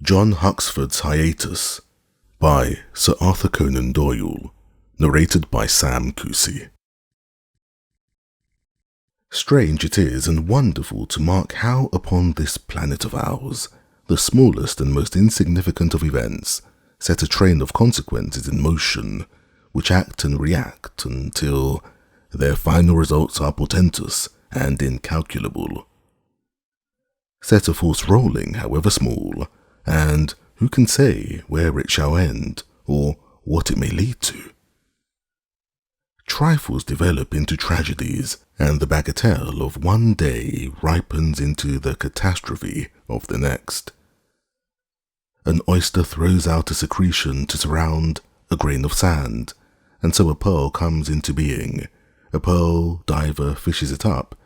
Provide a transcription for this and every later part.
John Huxford's Hiatus by Sir Arthur Conan Doyle, narrated by Sam Kusi. Strange it is and wonderful to mark how upon this planet of ours, the smallest and most insignificant of events set a train of consequences in motion, which act and react until their final results are portentous and incalculable. Set a force rolling, however small, and who can say where it shall end, or what it may lead to? Trifles develop into tragedies, and the bagatelle of one day ripens into the catastrophe of the next. An oyster throws out a secretion to surround a grain of sand, and so a pearl comes into being. A pearl diver fishes it up,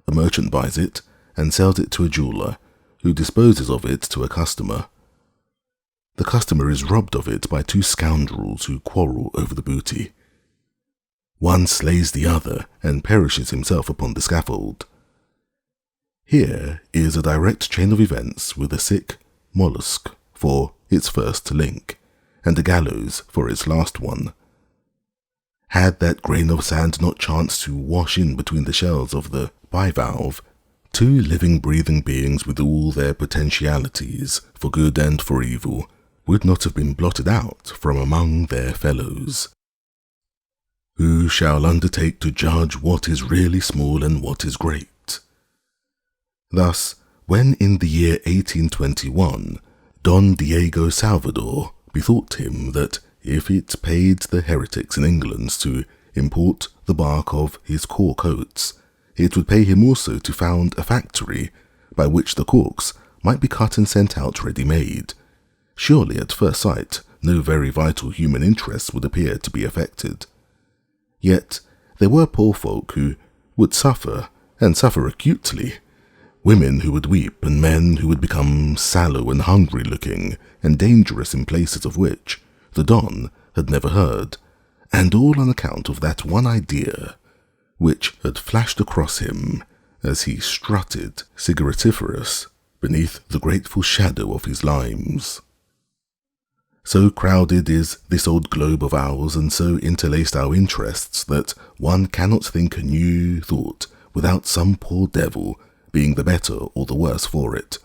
a merchant buys it, and sells it to a jeweller, who disposes of it to a customer. The customer is robbed of it by two scoundrels who quarrel over the booty. One slays the other and perishes himself upon the scaffold. Here is a direct chain of events with a sick mollusk for its first link, and a gallows for its last one. Had that grain of sand not chanced to wash in between the shells of the bivalve, two living, breathing beings with all their potentialities for good and for evil would not have been blotted out from among their fellows. Who shall undertake to judge what is really small and what is great? Thus, when in the year 1821, Don Diego Salvador bethought him that if it paid the heretics in England to import the bark of his cork oats, it would pay him also to found a factory by which the corks might be cut and sent out ready-made. Surely at first sight no very vital human interests would appear to be affected. Yet there were poor folk who would suffer, and suffer acutely, women who would weep, and men who would become sallow and hungry-looking, and dangerous in places of which the Don had never heard, and all on account of that one idea which had flashed across him as he strutted cigaretiferous beneath the grateful shadow of his limes. So crowded is this old globe of ours, and so interlaced our interests, that one cannot think a new thought without some poor devil being the better or the worse for it.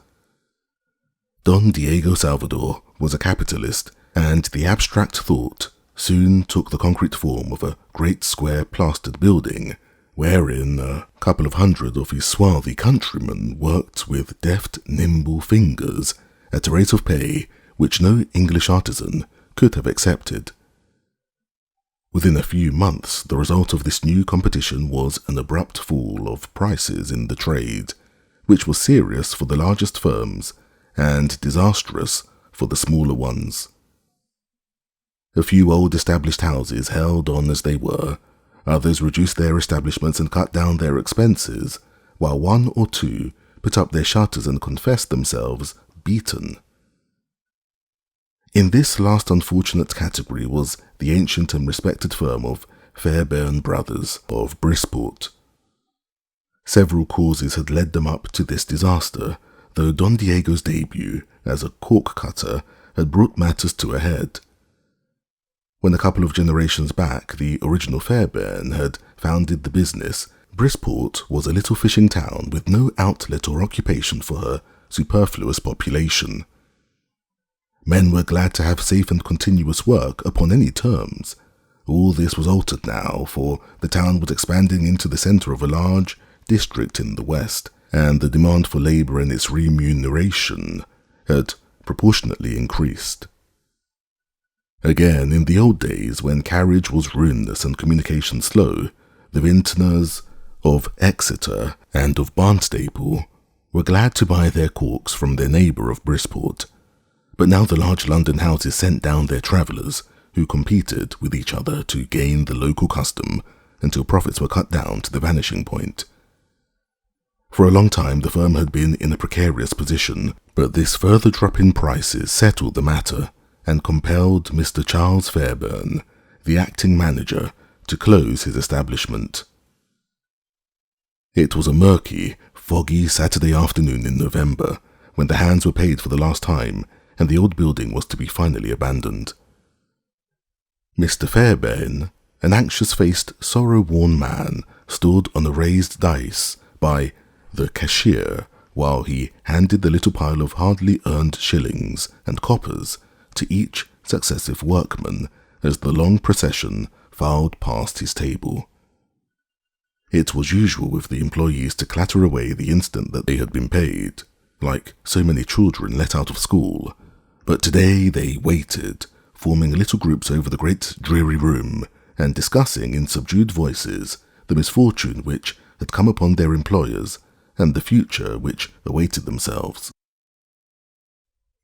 Don Diego Salvador was a capitalist, and the abstract thought soon took the concrete form of a great square plastered building, wherein a couple of hundred of his swarthy countrymen worked with deft, nimble fingers at a rate of pay which no English artisan could have accepted. Within a few months, the result of this new competition was an abrupt fall of prices in the trade, which was serious for the largest firms and disastrous for the smaller ones. A few old established houses held on as they were, others reduced their establishments and cut down their expenses, while one or two put up their shutters and confessed themselves beaten. In this last unfortunate category was the ancient and respected firm of Fairbairn Brothers of Brisport. Several causes had led them up to this disaster, though Don Diego's debut as a cork cutter had brought matters to a head. When a couple of generations back the original Fairbairn had founded the business, Brisport was a little fishing town with no outlet or occupation for her superfluous population. Men were glad to have safe and continuous work upon any terms. All this was altered now, for the town was expanding into the centre of a large district in the west, and the demand for labour and its remuneration had proportionately increased. Again, in the old days, when carriage was ruinous and communication slow, the vintners of Exeter and of Barnstaple were glad to buy their corks from their neighbour of Brisport. But now the large London houses sent down their travellers, who competed with each other to gain the local custom until profits were cut down to the vanishing point. For a long time the firm had been in a precarious position, but this further drop in prices settled the matter and compelled Mr. Charles Fairbairn, the acting manager, to close his establishment. It was a murky, foggy Saturday afternoon in November, when the hands were paid for the last time, and the old building was to be finally abandoned. Mr. Fairbairn, an anxious-faced, sorrow-worn man, stood on a raised dais by the cashier while he handed the little pile of hardly earned shillings and coppers to each successive workman as the long procession filed past his table. It was usual with the employees to clatter away the instant that they had been paid, like so many children let out of school, but today they waited, forming little groups over the great dreary room, and discussing in subdued voices the misfortune which had come upon their employers and the future which awaited themselves.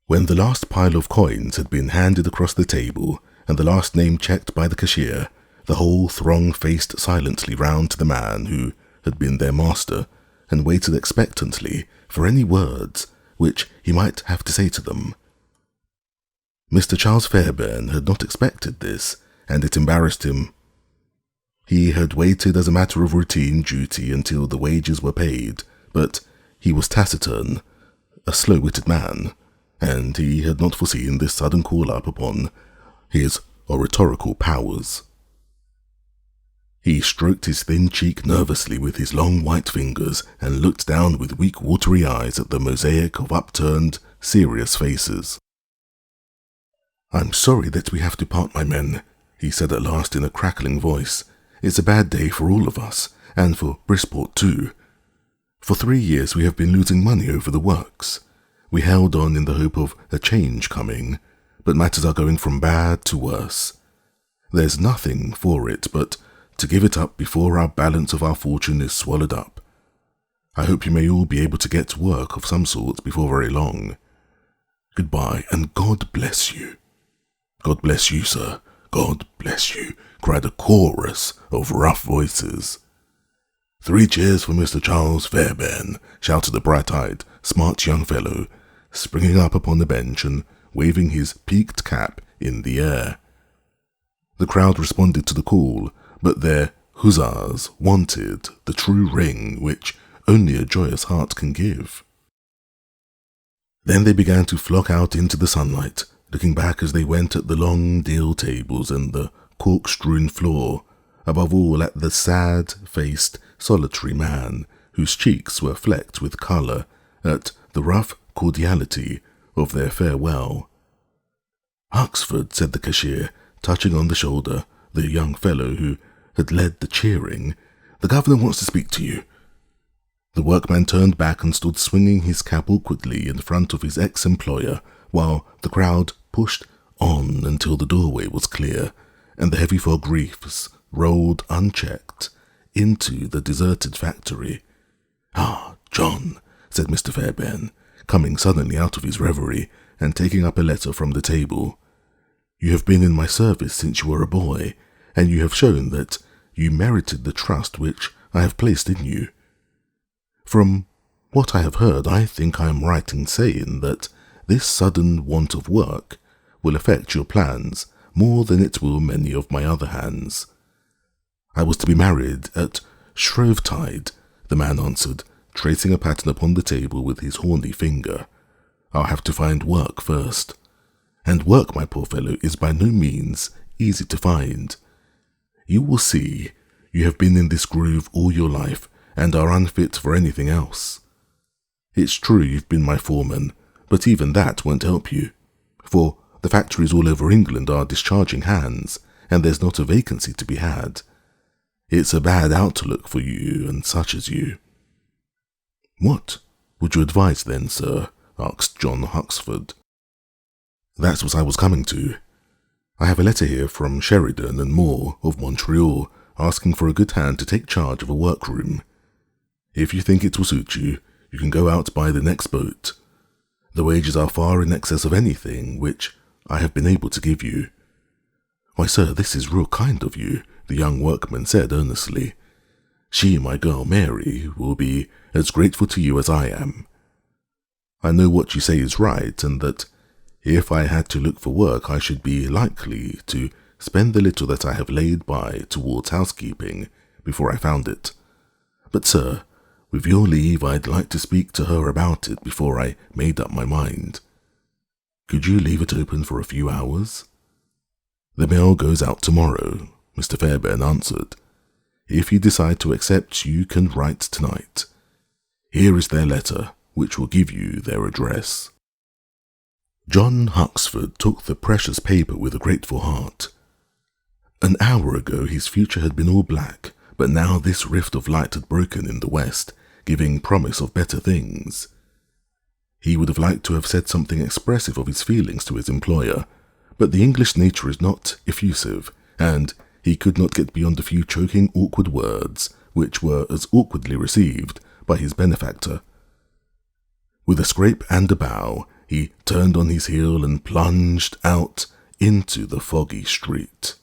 When the last pile of coins had been handed across the table and the last name checked by the cashier, the whole throng faced silently round to the man who had been their master and waited expectantly for any words which he might have to say to them. Mr. Charles Fairbairn had not expected this, and it embarrassed him. He had waited as a matter of routine duty until the wages were paid, but he was taciturn, a slow-witted man, and he had not foreseen this sudden call-up upon his oratorical powers. He stroked his thin cheek nervously with his long white fingers and looked down with weak watery eyes at the mosaic of upturned, serious faces. "I'm sorry that we have to part, my men," he said at last in a crackling voice. "It's a bad day for all of us, and for Brisport too. For 3 years we have been losing money over the works. We held on in the hope of a change coming, but matters are going from bad to worse. There's nothing for it but to give it up before our balance of our fortune is swallowed up. I hope you may all be able to get work of some sort before very long. Goodbye, and God bless you." "God bless you, sir. God bless you," cried a chorus of rough voices. "3 cheers for Mr. Charles Fairbairn," shouted a bright-eyed, smart young fellow, springing up upon the bench and waving his peaked cap in the air. The crowd responded to the call, but their huzzas wanted the true ring which only a joyous heart can give. Then they began to flock out into the sunlight, looking back as they went at the long deal tables and the cork-strewn floor, above all at the sad-faced, solitary man, whose cheeks were flecked with colour at the rough cordiality of their farewell. "Huxford," said the cashier, touching on the shoulder the young fellow who had led the cheering, "the governor wants to speak to you." The workman turned back and stood swinging his cap awkwardly in front of his ex-employer, while the crowd pushed on until the doorway was clear, and the heavy fog wreaths rolled unchecked into the deserted factory. "Ah, John," said Mr. Fairbairn, coming suddenly out of his reverie and taking up a letter from the table. "You have been in my service since you were a boy, and you have shown that you merited the trust which I have placed in you. From what I have heard, I think I am right in saying that this sudden want of work will affect your plans more than it will many of my other hands." "I was to be married at Shrovetide," the man answered, tracing a pattern upon the table with his horny finger. "I'll have to find work first. And work, my poor fellow, is by no means easy to find. You will see, you have been in this groove all your life and are unfit for anything else. It's true you've been my foreman, but even that won't help you, for the factories all over England are discharging hands, and there's not a vacancy to be had. It's a bad outlook for you and such as you." "What would you advise then, sir?" asked John Huxford. "That's what I was coming to. I have a letter here from Sheridan and Moore of Montreal, asking for a good hand to take charge of a workroom. If you think it will suit you, you can go out by the next boat. The wages are far in excess of anything which I have been able to give you." "Why, sir, this is real kind of you," the young workman said earnestly. "She, my girl Mary, will be as grateful to you as I am. I know what you say is right, and that if I had to look for work I should be likely to spend the little that I have laid by towards housekeeping before I found it. But, sir, with your leave, I'd like to speak to her about it before I made up my mind." Could you leave it open for a few hours?" "The mail goes out tomorrow," Mr. Fairbairn answered. "If you decide to accept, you can write tonight. Here is their letter, which will give you their address." John Huxford took the precious paper with a grateful heart. An hour ago his future had been all black, but now this rift of light had broken in the west, giving promise of better things. He would have liked to have said something expressive of his feelings to his employer, but the English nature is not effusive, and he could not get beyond a few choking, awkward words, which were as awkwardly received by his benefactor. With a scrape and a bow, he turned on his heel and plunged out into the foggy street.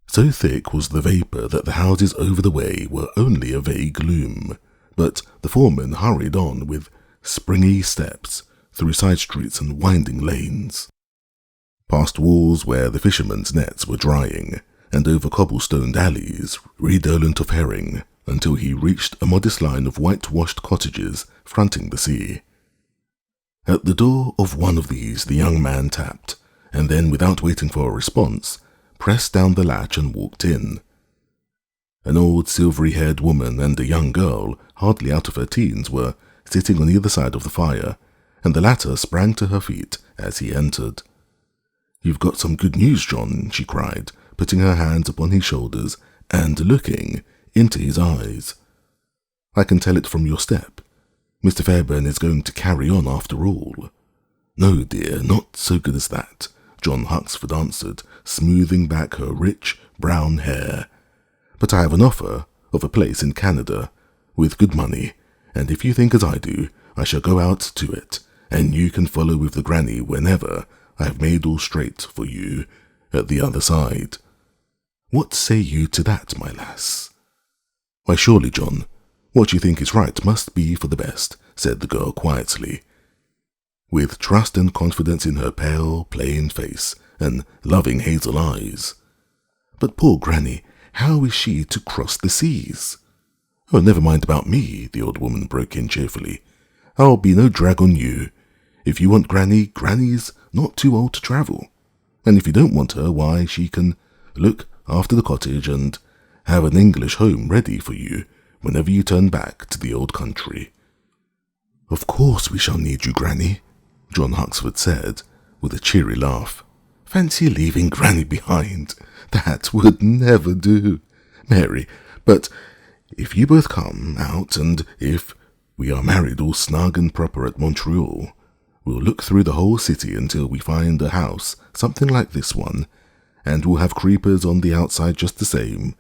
So thick was the vapour that the houses over the way were only a vague loom, but the foreman hurried on with springy steps through side streets and winding lanes, past walls where the fishermen's nets were drying, and over cobblestoned alleys redolent of herring, until he reached a modest line of whitewashed cottages fronting the sea. At the door of one of these the young man tapped, and then, without waiting for a response, pressed down the latch and walked in. An old silvery-haired woman and a young girl, hardly out of her teens, were sitting on either side of the fire, and the latter sprang to her feet as he entered. "You've got some good news, John," she cried, putting her hands upon his shoulders and looking into his eyes. "I can tell it from your step. Mr. Fairbairn is going to carry on after all." "No, dear, not so good as that," John Huxford answered, smoothing back her rich brown hair. "But I have an offer of a place in Canada, with good money, and if you think as I do, I shall go out to it, and you can follow with the granny whenever I have made all straight for you at the other side. What say you to that, my lass?" "Why, surely, John, what you think is right must be for the best," said the girl quietly, with trust and confidence in her pale, plain face and loving hazel eyes. "But poor granny, how is she to cross the seas?" "Oh, never mind about me," the old woman broke in cheerfully. "I'll be no drag on you. If you want granny, granny's not too old to travel. And if you don't want her, why, she can look after the cottage and have an English home ready for you whenever you turn back to the old country." "Of course we shall need you, granny," John Huxford said, with a cheery laugh. "Fancy leaving granny behind. That would never do, Mary. But if you both come out, and if we are married all snug and proper at Montreal, we'll look through the whole city until we find a house something like this one, and we'll have creepers on the outside just the same,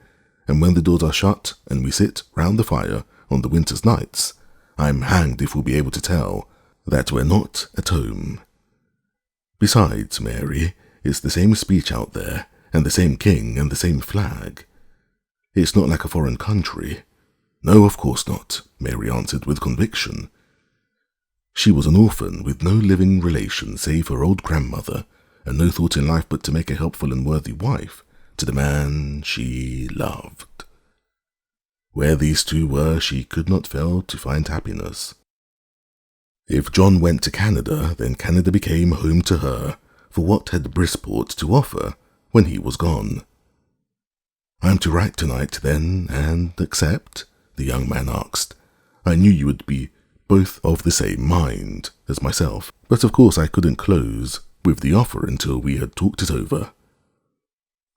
and when the doors are shut and we sit round the fire on the winter's nights, I'm hanged if we'll be able to tell that we're not at home. Besides, Mary, it's the same speech out there, and the same king and the same flag. It's not like a foreign country." "No, of course not," Mary answered with conviction. She was an orphan with no living relation save her old grandmother, and no thought in life but to make a helpful and worthy wife to the man she loved. Where these two were, she could not fail to find happiness. If John went to Canada, then Canada became home to her, for what had Brisport to offer when he was gone? "I'm to write tonight, then, and accept?" the young man asked. "I knew you would be both of the same mind as myself, but of course I couldn't close with the offer until we had talked it over.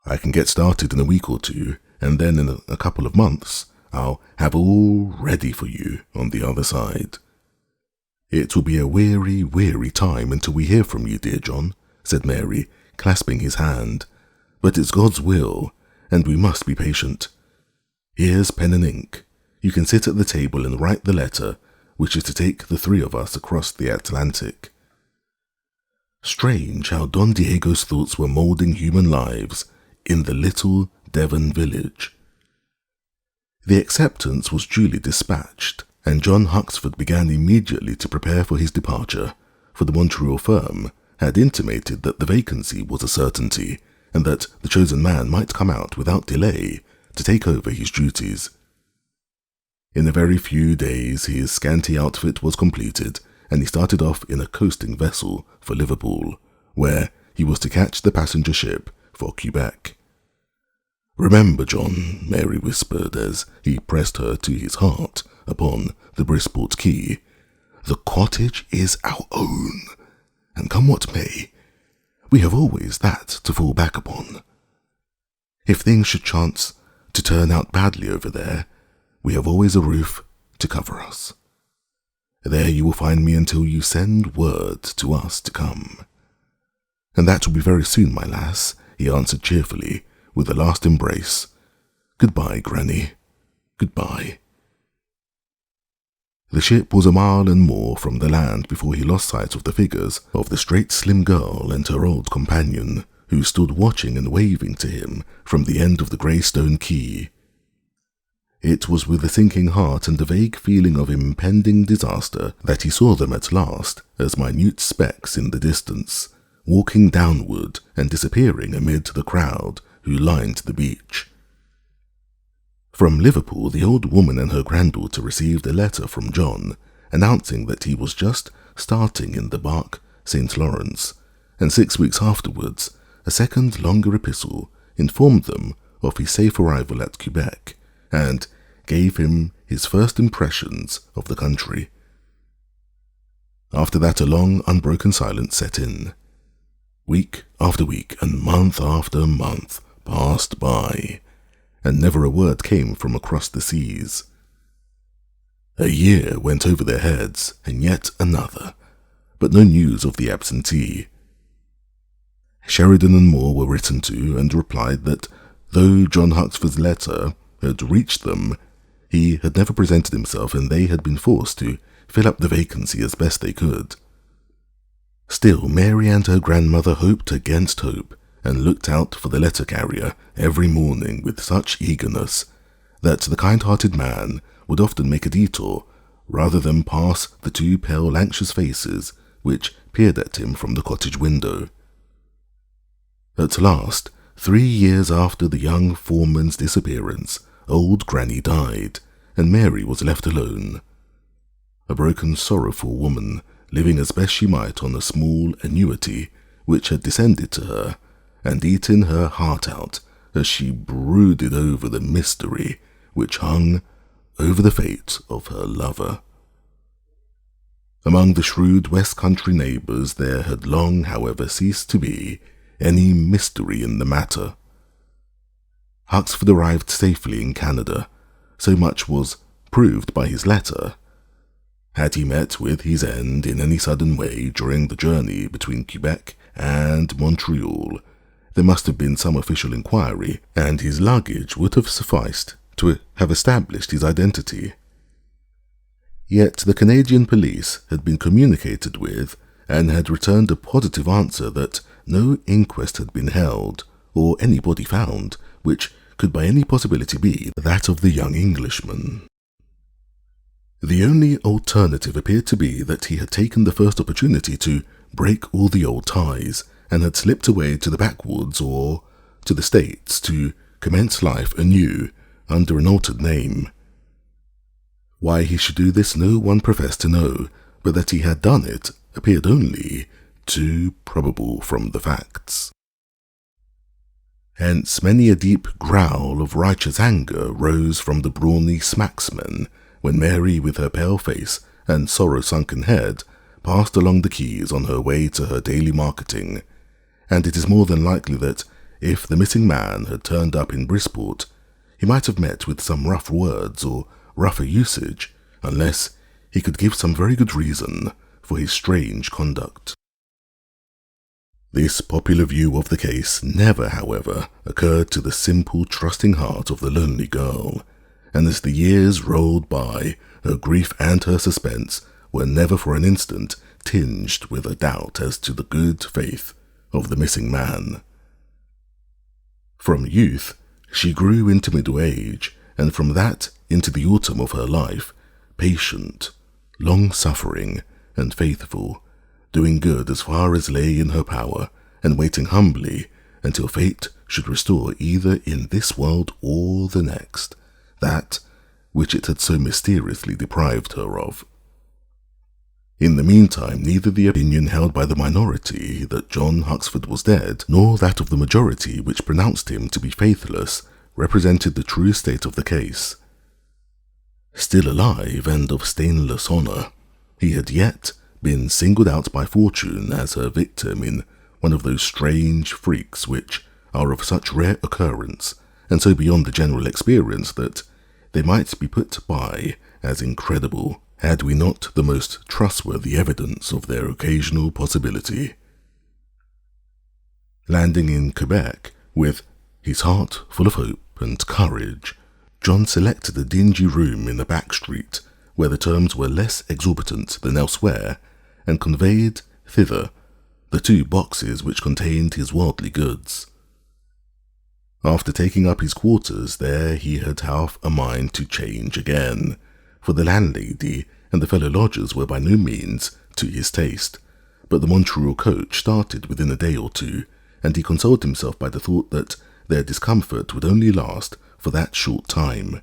I can get started in a week or two, and then in a couple of months I'll have all ready for you on the other side." "It will be a weary, weary time until we hear from you, dear John," said Mary, clasping his hand. "But it's God's will, and we must be patient. Here's pen and ink. You can sit at the table and write the letter, which is to take the three of us across the Atlantic." Strange how Don Diego's thoughts were moulding human lives in the little Devon village. The acceptance was duly dispatched, and John Huxford began immediately to prepare for his departure, for the Montreal firm had intimated that the vacancy was a certainty, and that the chosen man might come out without delay to take over his duties. In a very few days his scanty outfit was completed, and he started off in a coasting vessel for Liverpool, where he was to catch the passenger ship for Quebec. "Remember, John," Mary whispered as he pressed her to his heart upon the Brisport quay, "the cottage is our own, and come what may, we have always that to fall back upon. If things should chance to turn out badly over there, we have always a roof to cover us. There you will find me until you send word to us to come." "And that will be very soon, my lass," he answered cheerfully, with a last embrace. "Goodbye, Granny. Goodbye." The ship was a mile and more from the land before he lost sight of the figures of the straight, slim girl and her old companion, who stood watching and waving to him from the end of the grey stone quay. It was with a sinking heart and a vague feeling of impending disaster that he saw them at last as minute specks in the distance, walking downward and disappearing amid the crowd who lined the beach. From Liverpool, the old woman and her granddaughter received a letter from John, announcing that he was just starting in the barque St. Lawrence, and 6 weeks afterwards, a second longer epistle informed them of his safe arrival at Quebec, and gave him his first impressions of the country. After that, a long, unbroken silence set in. Week after week and month after month passed by, and never a word came from across the seas. A year went over their heads, and yet another, but no news of the absentee. Sheridan and Moore were written to, and replied that, though John Huxford's letter had reached them, he had never presented himself, and they had been forced to fill up the vacancy as best they could. Still, Mary and her grandmother hoped against hope, and looked out for the letter carrier every morning with such eagerness that the kind-hearted man would often make a detour rather than pass the two pale, anxious faces which peered at him from the cottage window. At last, 3 years after the young foreman's disappearance, old Granny died, and Mary was left alone. A broken, sorrowful woman, living as best she might on a small annuity which had descended to her, and eaten her heart out as she brooded over the mystery which hung over the fate of her lover. Among the shrewd West Country neighbours there had long, however, ceased to be any mystery in the matter. Huxford arrived safely in Canada. So much was proved by his letter. Had he met with his end in any sudden way during the journey between Quebec and Montreal, there must have been some official inquiry, and his luggage would have sufficed to have established his identity. Yet the Canadian police had been communicated with, and had returned a positive answer that no inquest had been held, or anybody found, which could by any possibility be that of the young Englishman. The only alternative appeared to be that he had taken the first opportunity to break all the old ties, and had slipped away to the backwoods or to the States to commence life anew under an altered name. Why he should do this no one professed to know, but that he had done it appeared only too probable from the facts. Hence many a deep growl of righteous anger rose from the brawny smacksmen when Mary, with her pale face and sorrow-sunken head, passed along the quays on her way to her daily marketing, and it is more than likely that, if the missing man had turned up in Brisport, he might have met with some rough words or rougher usage, unless he could give some very good reason for his strange conduct. This popular view of the case never, however, occurred to the simple, trusting heart of the lonely girl, and as the years rolled by, her grief and her suspense were never for an instant tinged with a doubt as to the good faith of the missing man. From youth, she grew into middle age, and from that into the autumn of her life, patient, long-suffering, and faithful, doing good as far as lay in her power, and waiting humbly until fate should restore either in this world or the next that which it had so mysteriously deprived her of. In the meantime, neither the opinion held by the minority that John Huxford was dead, nor that of the majority which pronounced him to be faithless, represented the true state of the case. Still alive and of stainless honour, he had yet been singled out by fortune as her victim in one of those strange freaks which are of such rare occurrence and so beyond the general experience that they might be put by as incredible had we not the most trustworthy evidence of their occasional possibility. Landing in Quebec, with his heart full of hope and courage, John selected a dingy room in a back street where the terms were less exorbitant than elsewhere, and conveyed thither the 2 boxes which contained his worldly goods. After taking up his quarters there, he had half a mind to change again, for the landlady and the fellow lodgers were by no means to his taste, but the Montreal coach started within a day or 2, and he consoled himself by the thought that their discomfort would only last for that short time.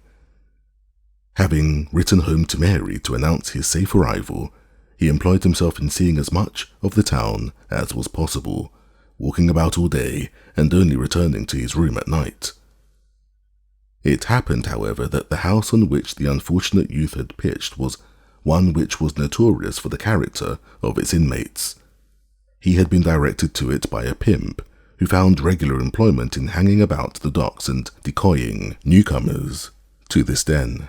Having written home to Mary to announce his safe arrival, he employed himself in seeing as much of the town as was possible, walking about all day and only returning to his room at night. It happened, however, that the house on which the unfortunate youth had pitched was one which was notorious for the character of its inmates. He had been directed to it by a pimp, who found regular employment in hanging about the docks and decoying newcomers to this den.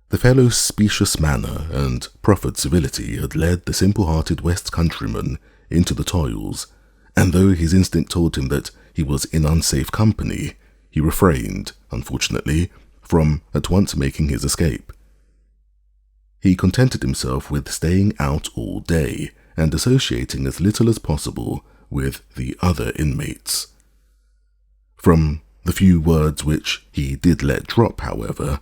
The fellow's specious manner and proffered civility had led the simple-hearted West countryman into the toils, and though his instinct told him that he was in unsafe company, he refrained, unfortunately, from at once making his escape. He contented himself with staying out all day and associating as little as possible with the other inmates. From the few words which he did let drop, however,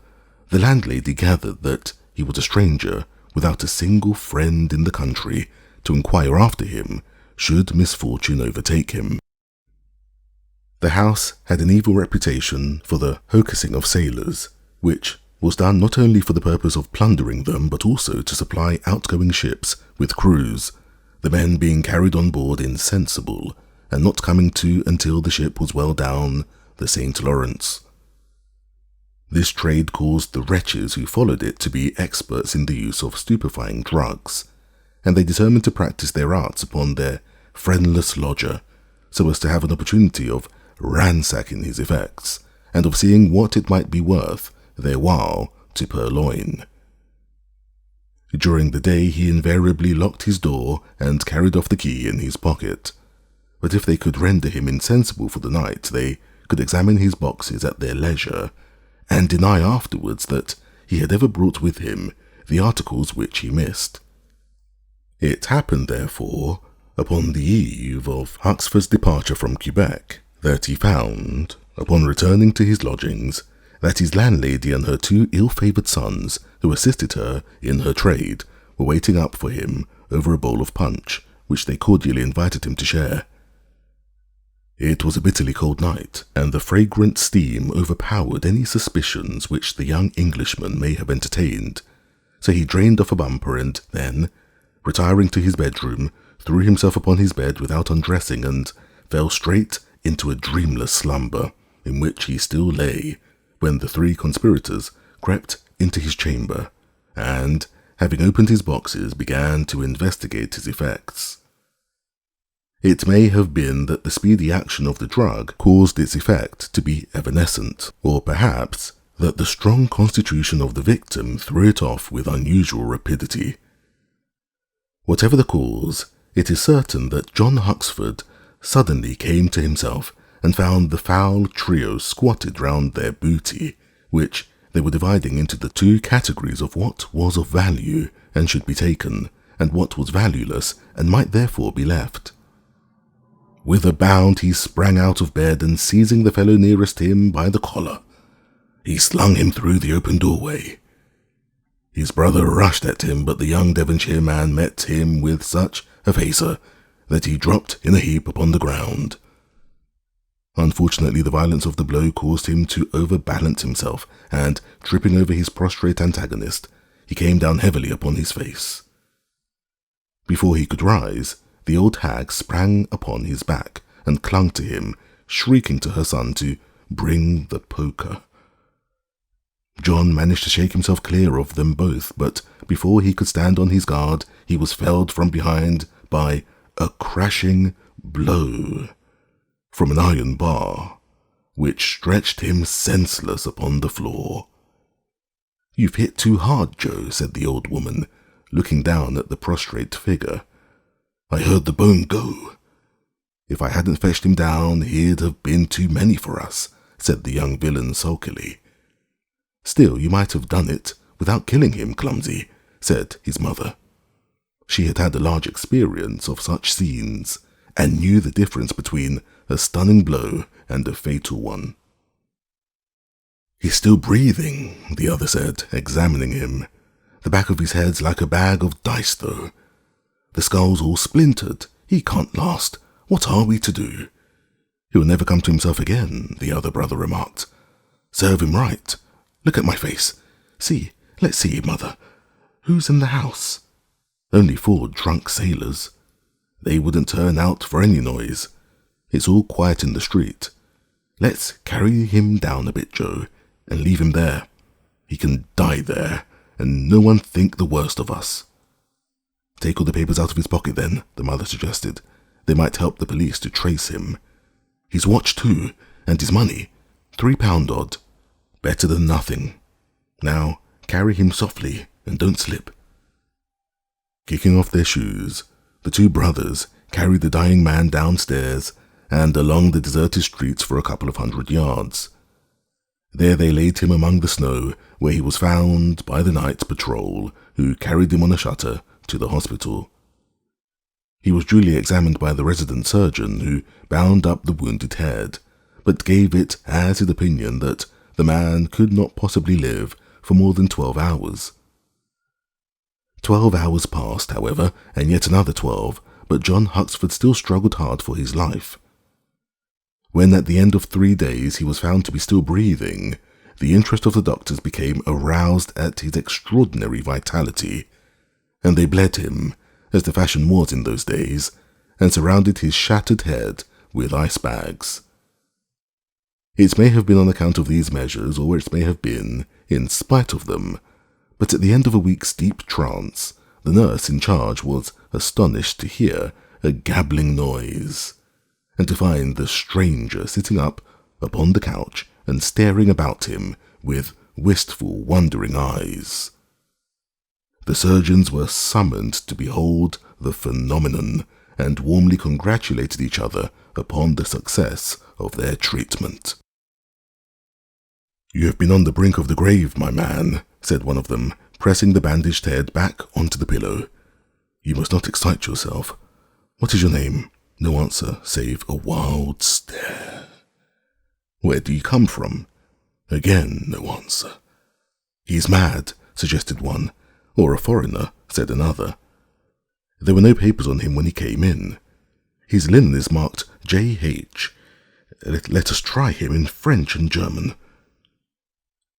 the landlady gathered that he was a stranger without a single friend in the country to inquire after him should misfortune overtake him. The house had an evil reputation for the hocussing of sailors, which was done not only for the purpose of plundering them but also to supply outgoing ships with crews, the men being carried on board insensible and not coming to until the ship was well down the St. Lawrence. This trade caused the wretches who followed it to be experts in the use of stupefying drugs, and they determined to practice their arts upon their friendless lodger, so as to have an opportunity of ransacking his effects, and of seeing what it might be worth their while to purloin. During the day he invariably locked his door and carried off the key in his pocket, but if they could render him insensible for the night, they could examine his boxes at their leisure, and deny afterwards that he had ever brought with him the articles which he missed. It happened, therefore, upon the eve of Huxford's departure from Quebec, that he found, upon returning to his lodgings, that his landlady and her 2 ill-favoured sons, who assisted her in her trade, were waiting up for him over a bowl of punch, which they cordially invited him to share. It was a bitterly cold night, and the fragrant steam overpowered any suspicions which the young Englishman may have entertained, so he drained off a bumper and then, retiring to his bedroom, threw himself upon his bed without undressing and fell straight into a dreamless slumber, in which he still lay, when the 3 conspirators crept into his chamber, and, having opened his boxes, began to investigate his effects. It may have been that the speedy action of the drug caused its effect to be evanescent, or perhaps that the strong constitution of the victim threw it off with unusual rapidity. Whatever the cause, it is certain that John Huxford suddenly came to himself and found the foul trio squatted round their booty, which they were dividing into the 2 categories of what was of value and should be taken, and what was valueless and might therefore be left. With a bound he sprang out of bed, and seizing the fellow nearest him by the collar, he slung him through the open doorway. His brother rushed at him, but the young Devonshire man met him with such a facer that he dropped in a heap upon the ground. Unfortunately, the violence of the blow caused him to overbalance himself, and, tripping over his prostrate antagonist, he came down heavily upon his face. Before he could rise, the old hag sprang upon his back and clung to him, shrieking to her son to bring the poker. John managed to shake himself clear of them both, but before he could stand on his guard, he was felled from behind by a crashing blow from an iron bar, which stretched him senseless upon the floor. "You've hit too hard, Joe," said the old woman, looking down at the prostrate figure. "I heard the bone go." "If I hadn't fetched him down, he'd have been too many for us," said the young villain sulkily. "Still, you might have done it without killing him, clumsy," said his mother. She had had a large experience of such scenes, and knew the difference between a stunning blow and a fatal one. "He's still breathing," the other said, examining him. "The back of his head's like a bag of dice, though. The skull's all splintered. He can't last. What are we to do?" "He'll never come to himself again," the other brother remarked. "Serve him right. Look at my face. See, let's see, Mother. Who's in the house?" "Only 4 drunk sailors. They wouldn't turn out for any noise. It's all quiet in the street. Let's carry him down a bit, Joe, and leave him there. He can die there, and no one think the worst of us." "Take all the papers out of his pocket then," the mother suggested. "They might help the police to trace him. His watch too, and his money. £3 odd. Better than nothing. Now, carry him softly, and don't slip." Kicking off their shoes, the 2 brothers carried the dying man downstairs and along the deserted streets for a couple of 100 yards. There they laid him among the snow, where he was found by the night patrol, who carried him on a shutter to the hospital. He was duly examined by the resident surgeon, who bound up the wounded head, but gave it as his opinion that the man could not possibly live for more than 12 hours. 12 hours passed, however, and yet another 12, but John Huxford still struggled hard for his life. When at the end of 3 days he was found to be still breathing, the interest of the doctors became aroused at his extraordinary vitality, and they bled him, as the fashion was in those days, and surrounded his shattered head with ice bags. It may have been on account of these measures, or it may have been in spite of them, but at the end of a week's deep trance, the nurse in charge was astonished to hear a gabbling noise, and to find the stranger sitting up upon the couch and staring about him with wistful, wondering eyes. The surgeons were summoned to behold the phenomenon, and warmly congratulated each other upon the success of their treatment. "You have been on the brink of the grave, my man," said one of them, pressing the bandaged head back onto the pillow. "You must not excite yourself. What is your name?" No answer, save a wild stare. "Where do you come from?" Again no answer. "He's mad," suggested one. "Or a foreigner," said another. There were no papers on him when he came in. "His linen is marked J.H. Let us try him in French and German."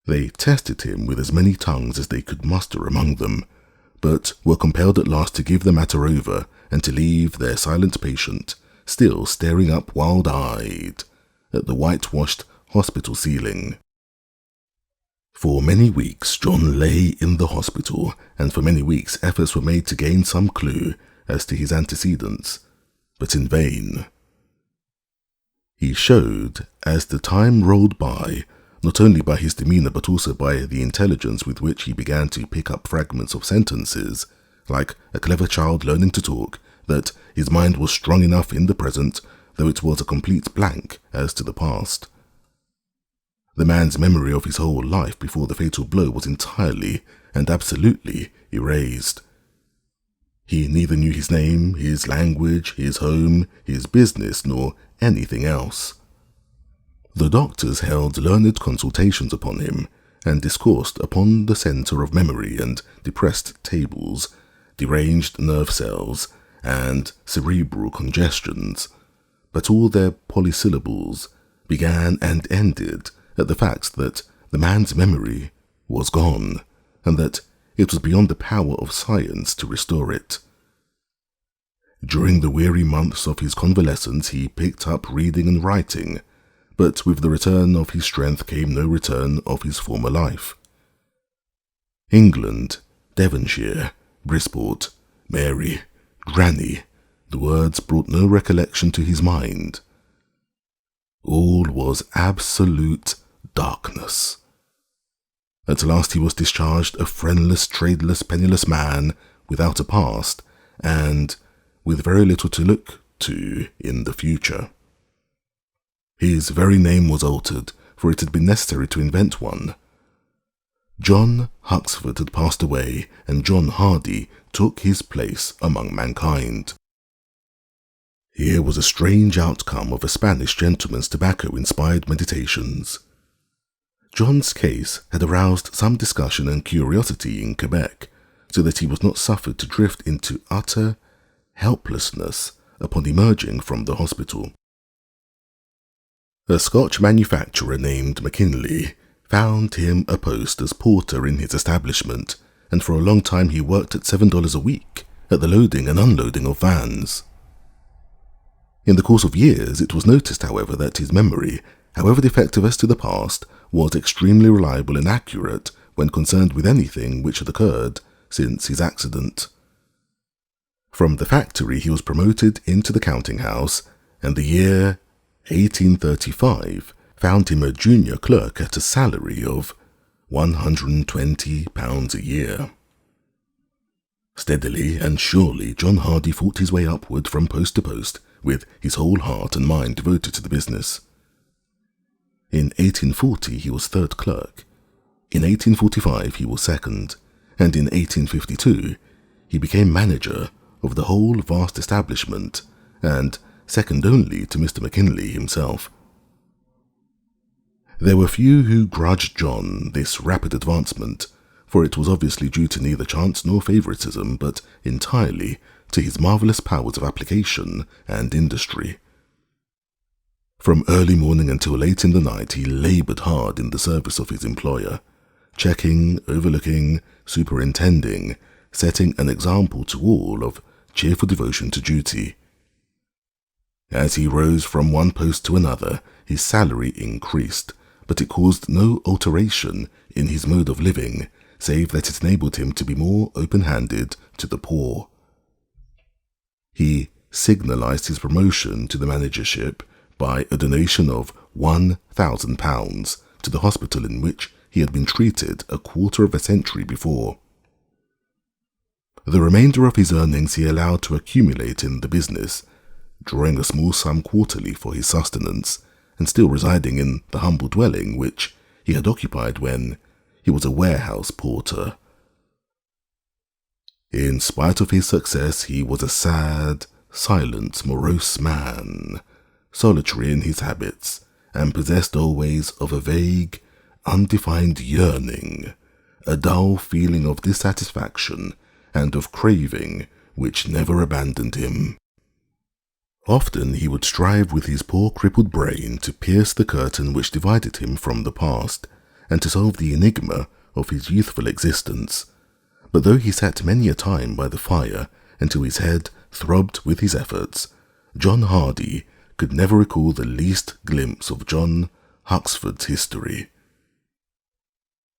They tested him with as many tongues as they could muster among them, but were compelled at last to give the matter over and to leave their silent patient still staring up wild-eyed at the whitewashed hospital ceiling. For many weeks John lay in the hospital, and for many weeks efforts were made to gain some clue as to his antecedents, but in vain. He showed, as the time rolled by, not only by his demeanour but also by the intelligence with which he began to pick up fragments of sentences, like a clever child learning to talk, that his mind was strong enough in the present, though it was a complete blank as to the past. The man's memory of his whole life before the fatal blow was entirely and absolutely erased. He neither knew his name, his language, his home, his business, nor anything else. The doctors held learned consultations upon him, and discoursed upon the centre of memory and depressed tables, deranged nerve cells, and cerebral congestions, but all their polysyllables began and ended at the fact that the man's memory was gone, and that it was beyond the power of science to restore it. During the weary months of his convalescence he picked up reading and writing, but with the return of his strength came no return of his former life. England, Devonshire, Brisport, Mary, Granny, the words brought no recollection to his mind. All was absolute darkness. At last he was discharged, a friendless, tradeless, penniless man, without a past, and with very little to look to in the future. His very name was altered, for it had been necessary to invent one. John Huxford had passed away, and John Hardy took his place among mankind. Here was a strange outcome of a Spanish gentleman's tobacco-inspired meditations. John's case had aroused some discussion and curiosity in Quebec, so that he was not suffered to drift into utter helplessness upon emerging from the hospital. A Scotch manufacturer named McKinley found him a post as porter in his establishment, and for a long time he worked at $7 a week at the loading and unloading of vans. In the course of years, it was noticed, however, that his memory, however defective as to the past, was extremely reliable and accurate when concerned with anything which had occurred since his accident. From the factory he was promoted into the counting house, and the year 1835 found him a junior clerk at a salary of £120 a year. Steadily and surely John Hardy fought his way upward from post to post, with his whole heart and mind devoted to the business. In 1840 he was third clerk, in 1845 he was second, and in 1852 he became manager of the whole vast establishment, and second only to Mr. McKinley himself. There were few who grudged John this rapid advancement, for it was obviously due to neither chance nor favouritism, but entirely to his marvellous powers of application and industry. From early morning until late in the night he laboured hard in the service of his employer, checking, overlooking, superintending, setting an example to all of cheerful devotion to duty. As he rose from one post to another, his salary increased, but it caused no alteration in his mode of living, save that it enabled him to be more open-handed to the poor. He signalised his promotion to the managership by a donation of £1,000 to the hospital in which he had been treated a quarter of a century before. The remainder of his earnings he allowed to accumulate in the business, drawing a small sum quarterly for his sustenance, and still residing in the humble dwelling which he had occupied when he was a warehouse porter. In spite of his success, he was a sad, silent, morose man, solitary in his habits, and possessed always of a vague, undefined yearning, a dull feeling of dissatisfaction and of craving which never abandoned him. Often he would strive with his poor crippled brain to pierce the curtain which divided him from the past, and to solve the enigma of his youthful existence. But though he sat many a time by the fire until his head throbbed with his efforts, John Hardy could never recall the least glimpse of John Huxford's history.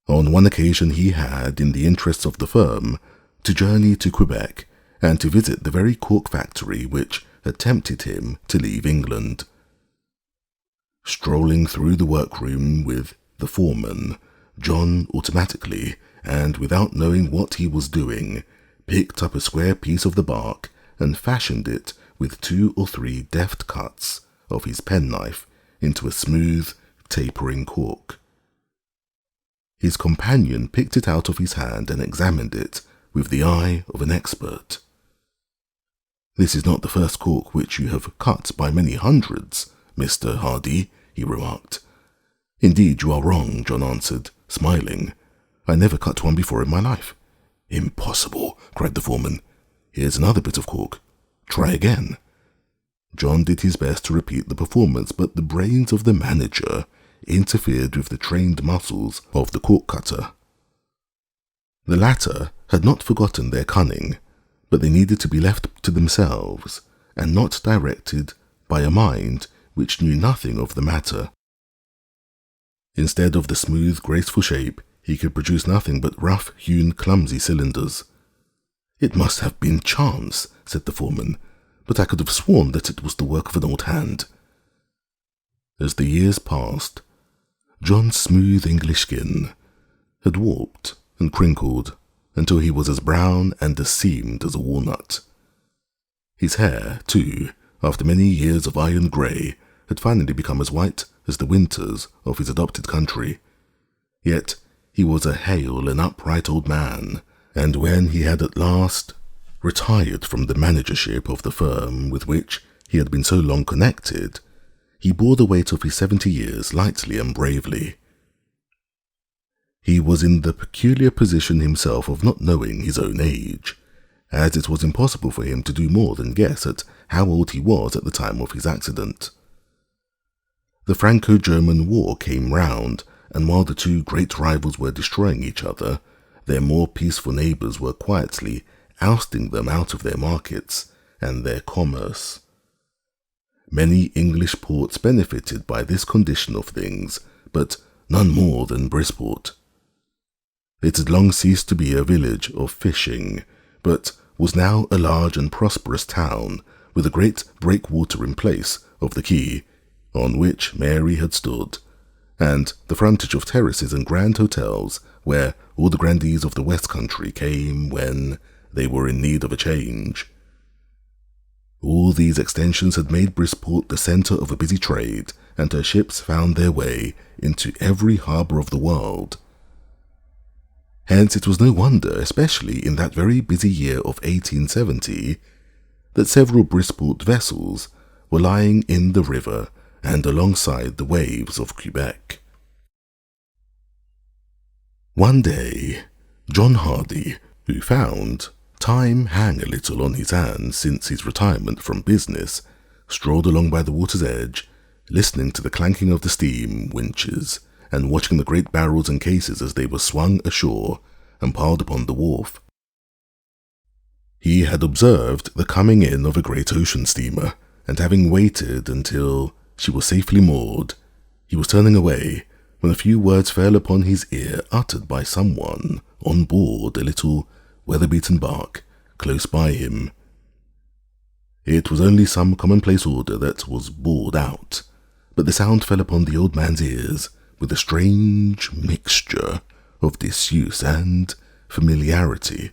On one occasion he had, in the interests of the firm, to journey to Quebec and to visit the very cork factory which had tempted him to leave England. Strolling through the workroom with the foreman, John automatically, and without knowing what he was doing, picked up a square piece of the bark and fashioned it with 2 or 3 deft cuts of his penknife into a smooth, tapering cork. His companion picked it out of his hand and examined it with the eye of an expert. "This is not the first cork which you have cut by many hundreds, Mr. Hardy," he remarked. "Indeed, you are wrong," John answered, smiling. "I never cut one before in my life." "Impossible," cried the foreman. "Here's another bit of cork. Try again." John did his best to repeat the performance, but the brains of the manager interfered with the trained muscles of the cork cutter. The latter had not forgotten their cunning, but they needed to be left to themselves and not directed by a mind which knew nothing of the matter. Instead of the smooth, graceful shape, he could produce nothing but rough-hewn, clumsy cylinders. "It must have been chance," said the foreman, "but I could have sworn that it was the work of an old hand." As the years passed, John's smooth English skin had warped and crinkled until he was as brown and as seamed as a walnut. His hair, too, after many years of iron grey, had finally become as white as the winters of his adopted country. Yet he was a hale and upright old man, and when he had at last retired from the managership of the firm with which he had been so long connected, he bore the weight of his 70 years lightly and bravely. He was in the peculiar position himself of not knowing his own age, as it was impossible for him to do more than guess at how old he was at the time of his accident. The Franco-German War came round, and while the two great rivals were destroying each other, their more peaceful neighbours were quietly ousting them out of their markets and their commerce. Many English ports benefited by this condition of things, but none more than Brisport. It had long ceased to be a village of fishing, but was now a large and prosperous town, with a great breakwater in place of the quay on which Mary had stood, and the frontage of terraces and grand hotels where all the grandees of the West Country came when they were in need of a change. All these extensions had made Brisport the centre of a busy trade, and her ships found their way into every harbour of the world. Hence it was no wonder, especially in that very busy year of 1870, that several Brisport vessels were lying in the river and alongside the waves of Quebec. One day, John Hardy, who found time hang a little on his hands since his retirement from business, strolled along by the water's edge, listening to the clanking of the steam winches and watching the great barrels and cases as they were swung ashore and piled upon the wharf. He had observed the coming in of a great ocean steamer, and having waited until she was safely moored, he was turning away when a few words fell upon his ear uttered by someone on board a little weather-beaten bark close by him. It was only some commonplace order that was bawled out, but the sound fell upon the old man's ears with a strange mixture of disuse and familiarity.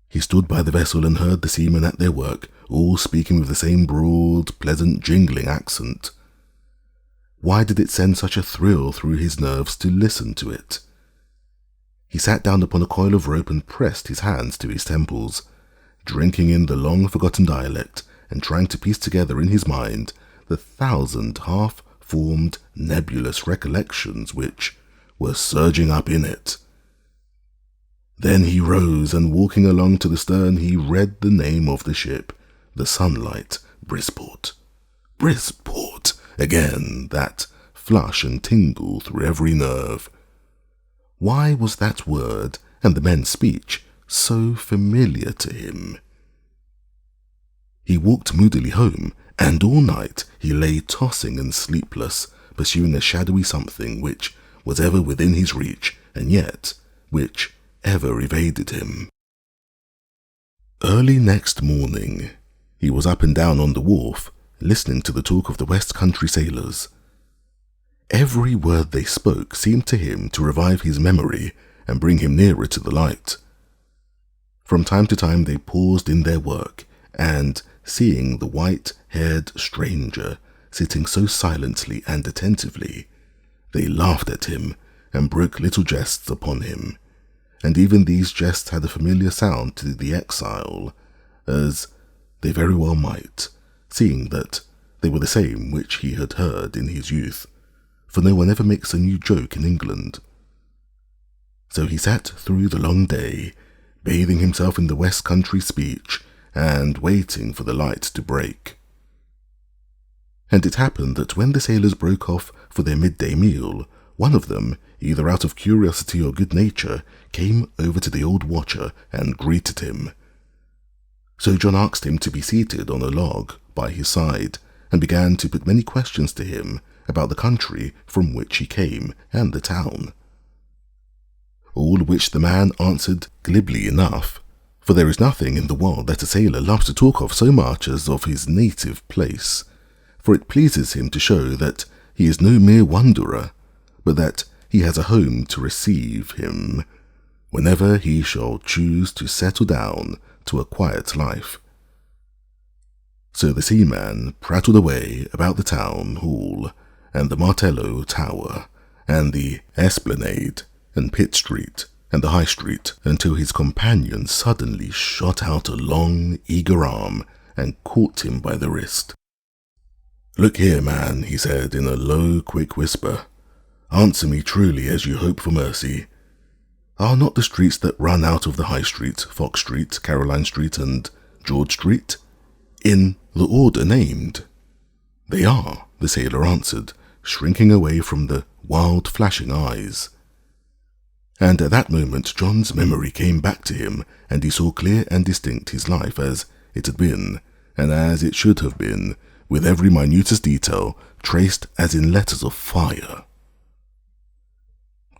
He stood by the vessel and heard the seamen at their work, all speaking with the same broad, pleasant, jingling accent. Why did it send such a thrill through his nerves to listen to it? He sat down upon a coil of rope and pressed his hands to his temples, drinking in the long-forgotten dialect and trying to piece together in his mind the 1,000 half-formed nebulous recollections which were surging up in it. Then he rose, and walking along to the stern, he read the name of the ship, the Sunlight, Brisport. Brisport! Again, that flush and tingle through every nerve. Why was that word and the men's speech so familiar to him? He walked moodily home, and all night he lay tossing and sleepless, pursuing a shadowy something which was ever within his reach, and yet which ever evaded him. Early next morning, he was up and down on the wharf, listening to the talk of the West Country sailors. Every word they spoke seemed to him to revive his memory and bring him nearer to the light. From time to time they paused in their work, and, seeing the white-haired stranger sitting so silently and attentively, they laughed at him and broke little jests upon him, and even these jests had a familiar sound to the exile, as they very well might, seeing that they were the same which he had heard in his youth, for no one ever makes a new joke in England. So he sat through the long day, bathing himself in the West Country speech, and waiting for the light to break. And it happened that when the sailors broke off for their midday meal, one of them, either out of curiosity or good nature, came over to the old watcher and greeted him, So John asked him to be seated on a log by his side and began to put many questions to him about the country from which he came and the town. All which the man answered glibly enough, for there is nothing in the world that a sailor loves to talk of so much as of his native place, for it pleases him to show that he is no mere wanderer, but that he has a home to receive him whenever he shall choose to settle down to a quiet life. So the seaman prattled away about the town hall, and the Martello Tower, and the Esplanade, and Pitt Street, and the High Street, until his companion suddenly shot out a long, eager arm and caught him by the wrist. "Look here, man," he said in a low, quick whisper. "Answer me truly as you hope for mercy. Are not the streets that run out of the High Street, Fox Street, Caroline Street, and George Street, in the order named?" "They are," the sailor answered, shrinking away from the wild flashing eyes. And at that moment John's memory came back to him, and he saw clear and distinct his life as it had been, and as it should have been, with every minutest detail traced as in letters of fire.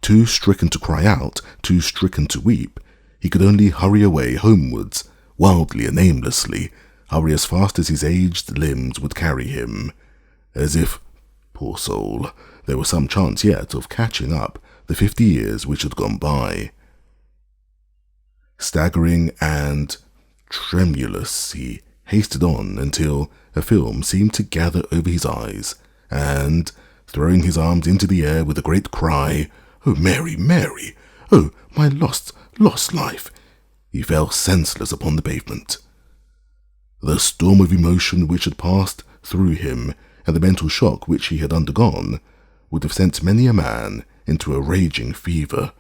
Too stricken to cry out, too stricken to weep, he could only hurry away homewards, wildly and aimlessly, hurry as fast as his aged limbs would carry him, as if, poor soul, there was some chance yet of catching up the 50 years which had gone by. Staggering and tremulous, he hasted on until a film seemed to gather over his eyes, and, throwing his arms into the air with a great cry, "Oh, Mary, Mary! Oh, my lost life!" he fell senseless upon the pavement. The storm of emotion which had passed through him, and the mental shock which he had undergone, would have sent many a man into a raging fever,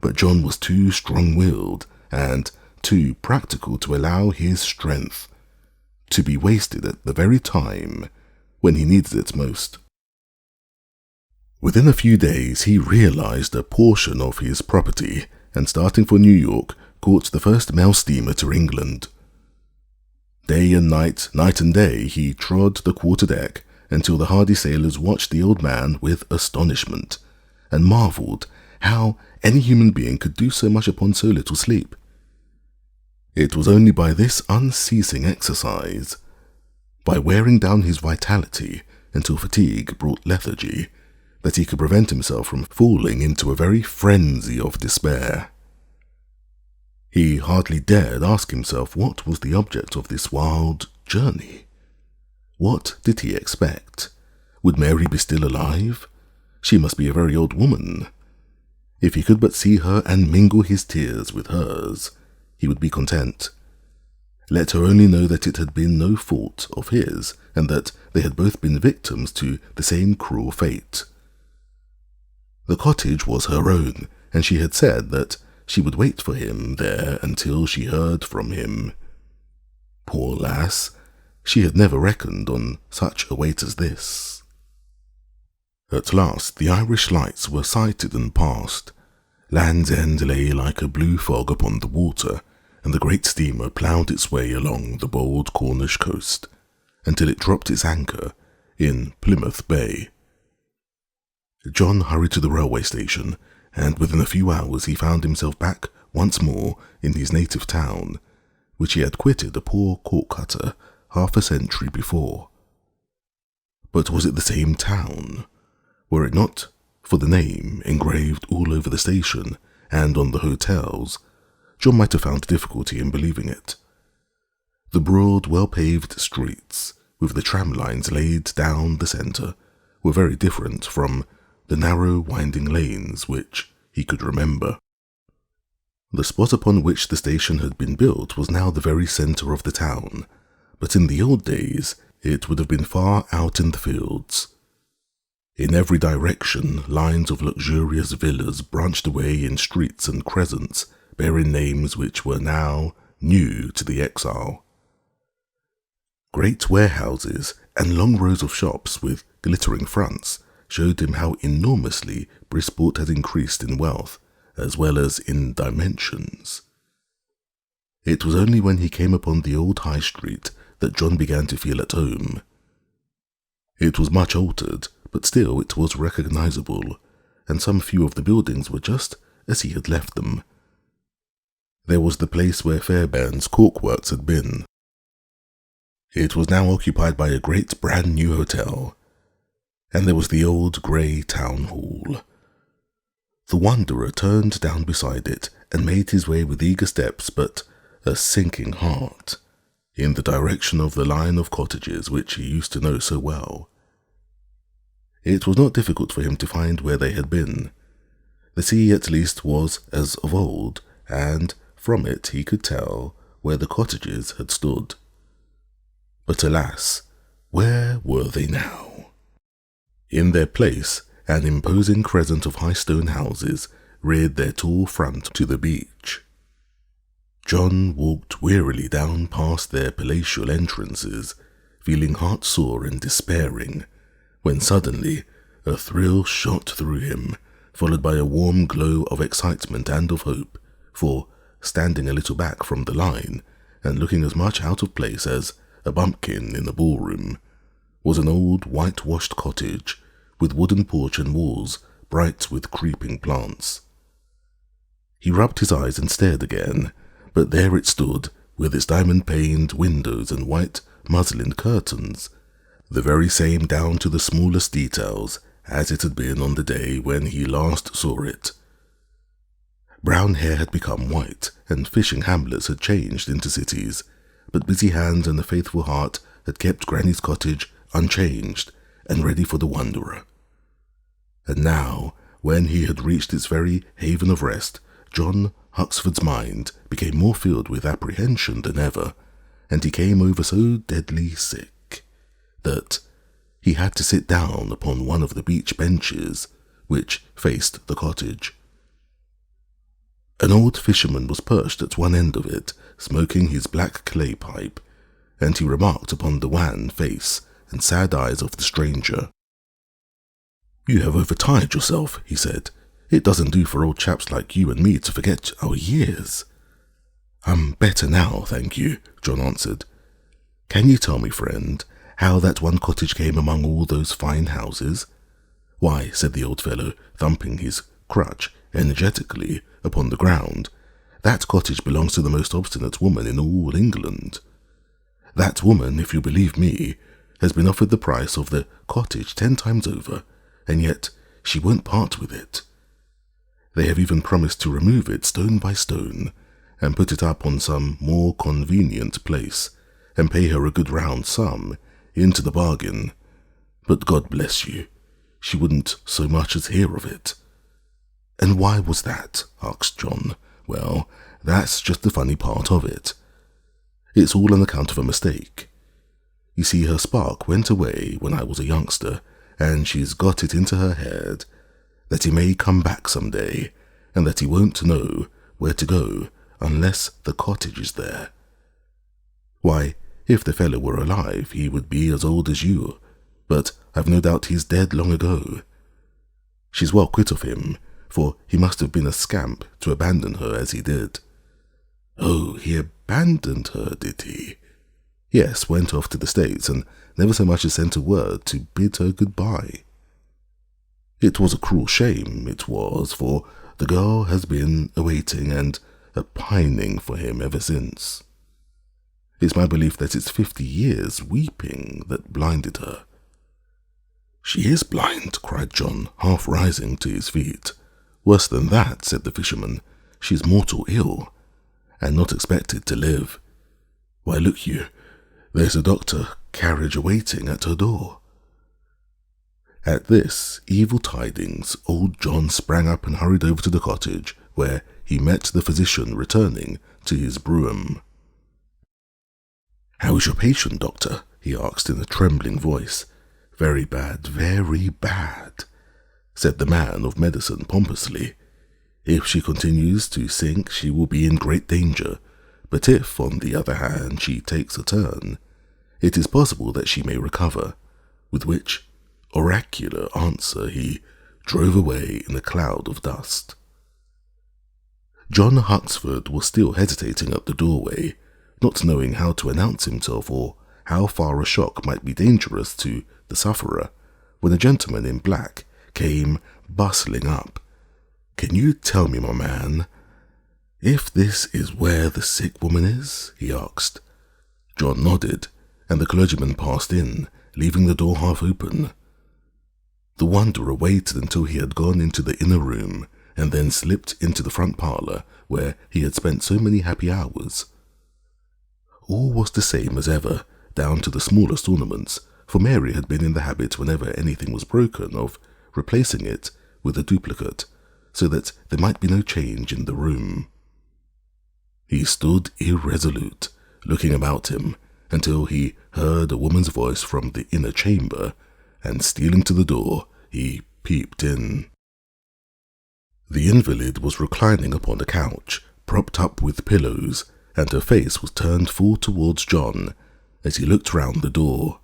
but John was too strong-willed and too practical to allow his strength to be wasted at the very time when he needed it most. Within a few days he realized a portion of his property, and starting for New York, caught the first mail steamer to England. Day and night, night and day, he trod the quarter-deck until the hardy sailors watched the old man with astonishment, and marvelled how any human being could do so much upon so little sleep. It was only by this unceasing exercise, by wearing down his vitality until fatigue brought lethargy, that he could prevent himself from falling into a very frenzy of despair. He hardly dared ask himself what was the object of this wild journey. What did he expect? Would Mary be still alive? She must be a very old woman. If he could but see her and mingle his tears with hers, he would be content. Let her only know that it had been no fault of his, and that they had both been victims to the same cruel fate. The cottage was her own, and she had said that she would wait for him there until she heard from him. Poor lass, she had never reckoned on such a wait as this. At last the Irish lights were sighted and passed. Land's End lay like a blue fog upon the water, and the great steamer ploughed its way along the bold Cornish coast, until it dropped its anchor in Plymouth Bay. John hurried to the railway station, and within a few hours he found himself back once more in his native town, which he had quitted a poor cork cutter half a century before. But was it the same town? Were it not for the name engraved all over the station and on the hotels, John might have found difficulty in believing it. The broad, well-paved streets, with the tram lines laid down the centre, were very different from the narrow, winding lanes which he could remember. The spot upon which the station had been built was now the very centre of the town, but in the old days it would have been far out in the fields. In every direction, lines of luxurious villas branched away in streets and crescents, bearing names which were now new to the exile. Great warehouses and long rows of shops with glittering fronts showed him how enormously Brisport had increased in wealth, as well as in dimensions. It was only when he came upon the old high street that John began to feel at home. It was much altered, but still it was recognizable, and some few of the buildings were just as he had left them. There was the place where Fairbairn's corkworks had been. It was now occupied by a great brand new hotel, and there was the old grey town hall. The wanderer turned down beside it and made his way with eager steps but a sinking heart in the direction of the line of cottages which he used to know so well. It was not difficult for him to find where they had been. The sea at least was as of old, and from it he could tell where the cottages had stood. But alas, where were they now? In their place, an imposing crescent of high stone houses reared their tall front to the beach. John walked wearily down past their palatial entrances, feeling heart-sore and despairing, when suddenly a thrill shot through him, followed by a warm glow of excitement and of hope, for, standing a little back from the line, and looking as much out of place as a bumpkin in a ballroom, was an old whitewashed cottage, with wooden porch and walls bright with creeping plants. He rubbed his eyes and stared again, but there it stood, with its diamond-paned windows and white muslined curtains, the very same down to the smallest details as it had been on the day when he last saw it. Brown hair had become white, and fishing hamlets had changed into cities, but busy hands and a faithful heart had kept Granny's cottage unchanged and ready for the wanderer. And now, when he had reached its very haven of rest, John Huxford's mind became more filled with apprehension than ever, and he came over so deadly sick that he had to sit down upon one of the beach benches which faced the cottage. An old fisherman was perched at one end of it, smoking his black clay pipe, and he remarked upon the wan face and sad eyes of the stranger. "You have overtired yourself," he said. "It doesn't do for old chaps like you and me to forget our years." "I'm better now, thank you," John answered. "Can you tell me, friend, how that one cottage came among all those fine houses?" "Why," said the old fellow, thumping his crutch energetically upon the ground, "that cottage belongs to the most obstinate woman in all England. That woman, if you believe me, has been offered the price of the cottage 10 times over, and yet she won't part with it. They have even promised to remove it stone by stone, and put it up on some more convenient place, and pay her a good round sum into the bargain. But God bless you, she wouldn't so much as hear of it." "And why was that?" asked John. "Well, that's just the funny part of it. It's all on account of a mistake. You see, her spark went away when I was a youngster, and she's got it into her head that he may come back some day, and that he won't know where to go unless the cottage is there. Why, if the fellow were alive, he would be as old as you, but I've no doubt he's dead long ago. She's well quit of him, for he must have been a scamp to abandon her as he did." "Oh, he abandoned her, did he?" "Yes, went off to the States, and never so much as sent a word to bid her goodbye. It was a cruel shame, it was, for the girl has been awaiting and pining for him ever since. It's my belief that it's 50 years weeping that blinded her." "She is blind," cried John, half rising to his feet. "Worse than that," said the fisherman. "She's mortal ill, and not expected to live. Why, look you, there's a doctor carriage awaiting at her door." At this evil tidings, old John sprang up and hurried over to the cottage, where he met the physician returning to his brougham. "How is your patient, doctor?" he asked in a trembling voice. "Very bad, said the man of medicine pompously. "If she continues to sink, she will be in great danger, but if, on the other hand, she takes a turn, it is possible that she may recover," with which oracular answer he drove away in a cloud of dust. John Huxford was still hesitating at the doorway, not knowing how to announce himself or how far a shock might be dangerous to the sufferer, when a gentleman in black came bustling up. "Can you tell me, my man, if this is where the sick woman is?" he asked. John nodded, and the clergyman passed in, leaving the door half open. The wanderer waited until he had gone into the inner room, and then slipped into the front parlour, where he had spent so many happy hours. All was the same as ever, down to the smallest ornaments, for Mary had been in the habit, whenever anything was broken, of replacing it with a duplicate, so that there might be no change in the room. He stood irresolute, looking about him, until he heard a woman's voice from the inner chamber, and stealing to the door, he peeped in. The invalid was reclining upon a couch, propped up with pillows, and her face was turned full towards John as he looked round the door.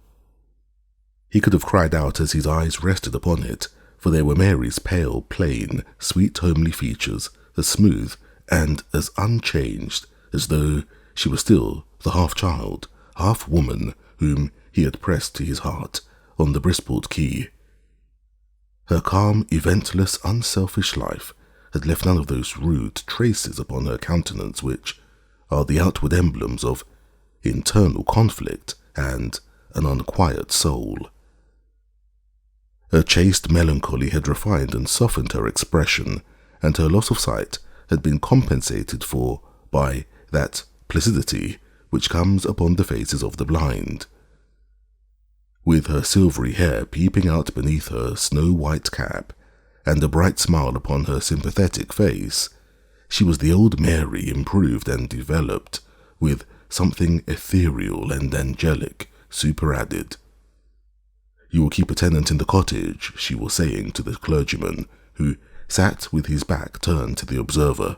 He could have cried out as his eyes rested upon it, for there were Mary's pale, plain, sweet, homely features, as smooth and as unchanged as though she were still the half-child, half-woman whom he had pressed to his heart on the Brisport quay. Her calm, eventless, unselfish life had left none of those rude traces upon her countenance which are the outward emblems of internal conflict and an unquiet soul. Her chaste melancholy had refined and softened her expression, and her loss of sight had been compensated for by that placidity which comes upon the faces of the blind. With her silvery hair peeping out beneath her snow-white cap, and a bright smile upon her sympathetic face, she was the old Mary improved and developed, with something ethereal and angelic superadded. "You will keep a tenant in the cottage," she was saying to the clergyman, who sat with his back turned to the observer.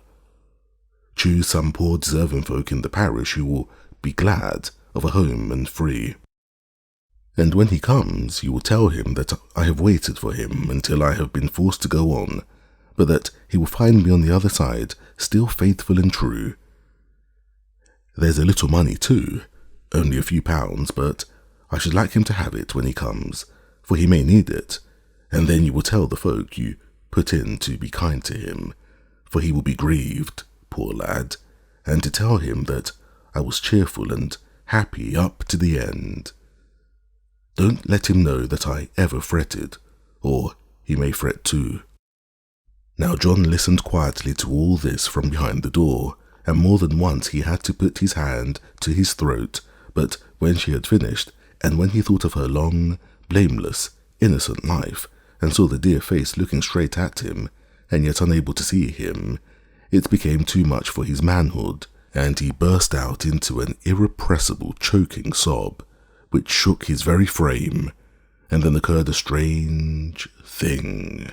"Choose some poor deserving folk in the parish who will be glad of a home and free. And when he comes, you will tell him that I have waited for him until I have been forced to go on, but that he will find me on the other side, still faithful and true. There's a little money too, only a few pounds, but I should like him to have it when he comes, for he may need it, and then you will tell the folk you put in to be kind to him, for he will be grieved, poor lad, and to tell him that I was cheerful and happy up to the end. Don't let him know that I ever fretted, or he may fret too." Now John listened quietly to all this from behind the door, and more than once he had to put his hand to his throat, but when she had finished, and when he thought of her long, blameless, innocent life, and saw the dear face looking straight at him, and yet unable to see him, it became too much for his manhood, and he burst out into an irrepressible choking sob, which shook his very frame. And then occurred a strange thing.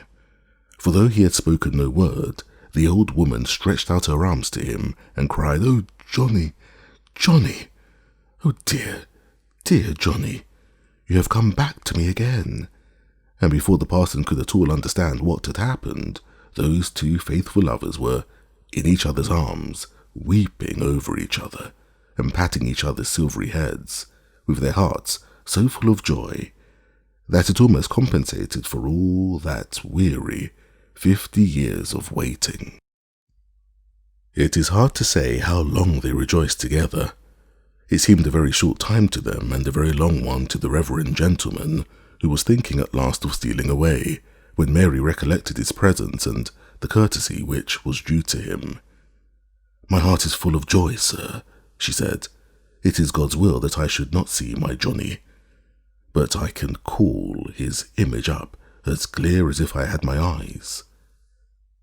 For though he had spoken no word, the old woman stretched out her arms to him, and cried, "Oh, Johnny, Johnny! Oh, dear, dear Johnny, you have come back to me again." And before the parson could at all understand what had happened, those two faithful lovers were in each other's arms, weeping over each other, and patting each other's silvery heads, with their hearts so full of joy, that it almost compensated for all that weary 50 years of waiting. It is hard to say how long they rejoiced together. It seemed a very short time to them, and a very long one to the reverend gentleman, who was thinking at last of stealing away, when Mary recollected his presence and the courtesy which was due to him. "My heart is full of joy, sir," she said. "It is God's will that I should not see my Johnny, but I can call his image up as clear as if I had my eyes.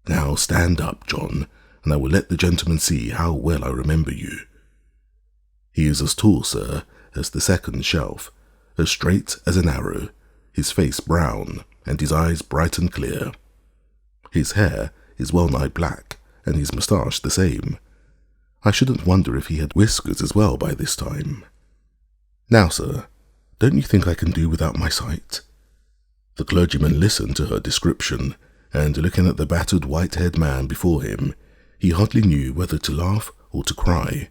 Now stand up, John, and I will let the gentleman see how well I remember you. He is as tall, sir, as the second shelf, as straight as an arrow, his face brown, and his eyes bright and clear. His hair is well-nigh black, and his moustache the same. I shouldn't wonder if he had whiskers as well by this time. Now, sir, don't you think I can do without my sight?" The clergyman listened to her description, and looking at the battered white-haired man before him, he hardly knew whether to laugh or to cry.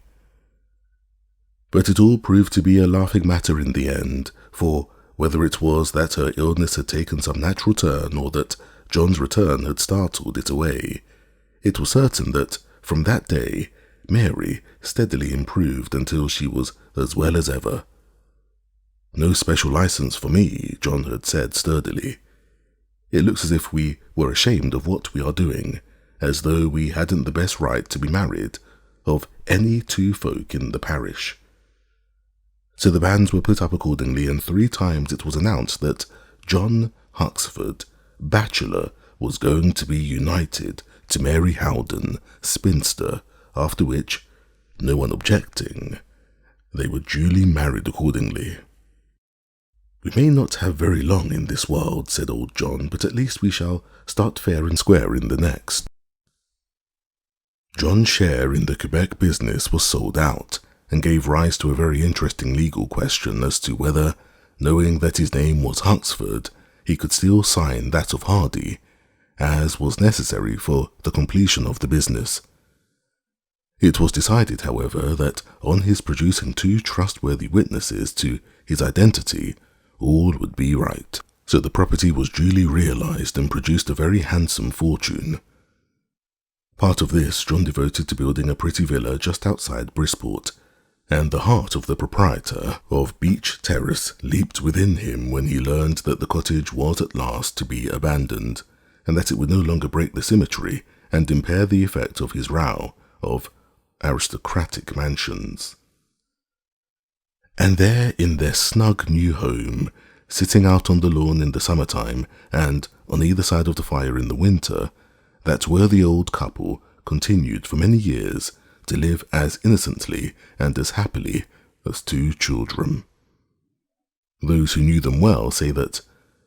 But it all proved to be a laughing matter in the end, for whether it was that her illness had taken some natural turn or that John's return had startled it away, it was certain that from that day Mary steadily improved until she was as well as ever. "No special license for me," John had said sturdily. "It looks as if we were ashamed of what we are doing, as though we hadn't the best right to be married of any two folk in the parish." So the banns were put up accordingly, and 3 times it was announced that John Huxford, bachelor, was going to be united to Mary Howden, spinster, after which, no one objecting, they were duly married accordingly. "We may not have very long in this world," said old John, "but at least we shall start fair and square in the next." John's share in the Quebec business was sold out, and gave rise to a very interesting legal question as to whether, knowing that his name was Huxford, he could still sign that of Hardy, as was necessary for the completion of the business. It was decided, however, that on his producing 2 trustworthy witnesses to his identity, all would be right, so the property was duly realized and produced a very handsome fortune. Part of this John devoted to building a pretty villa just outside Brisport, and the heart of the proprietor of Beach Terrace leaped within him when he learned that the cottage was at last to be abandoned, and that it would no longer break the symmetry and impair the effect of his row of aristocratic mansions. And there in their snug new home, sitting out on the lawn in the summertime and on either side of the fire in the winter, that worthy old couple continued for many years to live as innocently and as happily as 2 children. Those who knew them well say that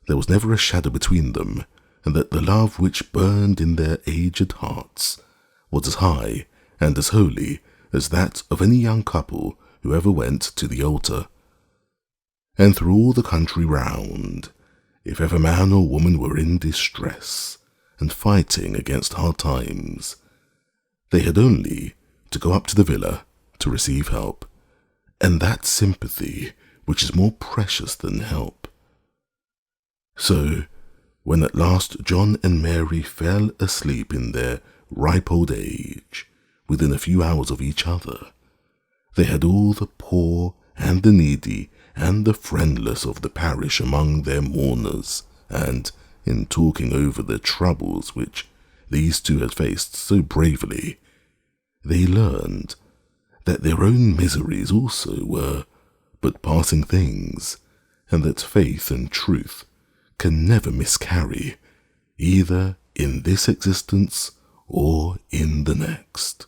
there was never a shadow between them, and that the love which burned in their aged hearts was as high and as holy as that of any young couple who ever went to the altar. And through all the country round, if ever man or woman were in distress and fighting against hard times, they had only to go up to the villa to receive help, and that sympathy which is more precious than help. So, when at last John and Mary fell asleep in their ripe old age, within a few hours of each other, they had all the poor and the needy and the friendless of the parish among their mourners, and, in talking over the troubles which these 2 had faced so bravely, they learned that their own miseries also were but passing things, and that faith and truth can never miscarry, either in this existence or in the next.